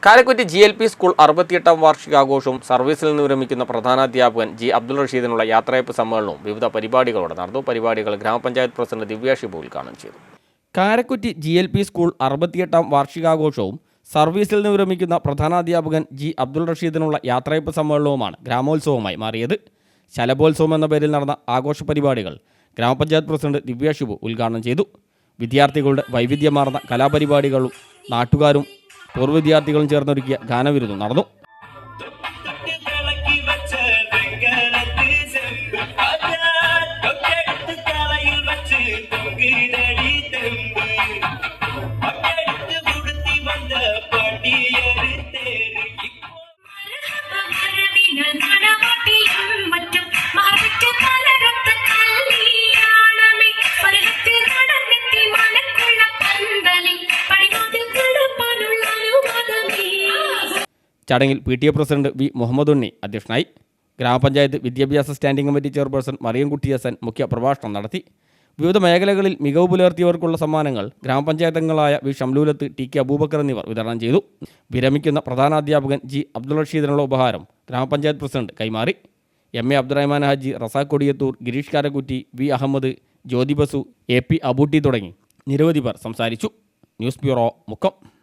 Karakkutty GLP school 68ാം വാർഷികാഘോഷവും സർവീസിൽ നിന്ന് വിരമിക്കുന്ന പ്രധാനാധ്യാപകൻ ജി അബ്ദുൾ റഷീദിനുള്ള യാത്രയയപ്പ് സമ്മേളനവും വിവിധ പരിപാടികളോടെ നടന്നു. പരിപാടികൾ ഗ്രാമപഞ്ചായത്ത് പ്രസിഡന്റ് ദിവ്യ ഷിബു ഉദ്ഘാടനം ചെയ്തു. കാരക്കുറ്റി GLP സ്കൂൾ 68ാം വാർഷികാഘോഷവും സർവീസിൽ നിന്ന് വിരമിക്കുന്ന പ്രധാനാധ്യാപകൻ ജി അബ്ദുൾ റഷീദിനുള്ള യാത്രയയപ്പ് സമ്മേളനവുമാണ് ഗ്രാമോത്സവമായി മാറിയത്. ശലഭോത്സവം എന്ന പേരിൽ നടന്ന ആഘോഷ പരിപാടികൾ ഗ്രാമപഞ്ചായത്ത് പ്രസിഡന്റ് ദിവ്യ ഷിബു ഉദ്ഘാടനം ചെയ്തു. വിദ്യാർത്ഥികളുടെ വൈവിധ്യമാർന്ന കലാപരിപാടികളും നാട്ടുകാരും പൂർവ്വ വിദ്യാർത്ഥികളും ചേർന്നൊരുക്കിയ ഗാനവിരുന്നും നടന്നു. ചടങ്ങിൽ PTA president V Muhammad Unni അധ്യക്ഷനായി. ഗ്രാമപഞ്ചായത്ത് വിദ്യാഭ്യാസ standing committee chairperson Mariyamkutty Hassan മുഖ്യ പ്രഭാഷണം നടത്തി. വിവിധ മേഖലകളിൽ മികവ് പുലർത്തിയവർക്കുള്ള സമ്മാനങ്ങൾ ഗ്രാമപഞ്ചായത്ത് അംഗങ്ങളായ വി ഷംലൂലത്ത്, TK അബൂബക്കർ എന്നിവർ വിതരണം ചെയ്തു. വിരമിക്കുന്ന പ്രധാനാധ്യാപകൻ ജി അബ്ദുൾ റഷീദിനുള്ള ഉപഹാരം ഗ്രാമപഞ്ചായത്ത് പ്രസിഡന്റ് കൈമാറി. MA Abdurahman Haji, Razak Kodiyathur, Girish Karakkutty, V Ahmed, Jyoti Basu, AP Abootty തുടങ്ങി നിരവധി പേർ സംസാരിച്ചു. News bureau, Mukkam.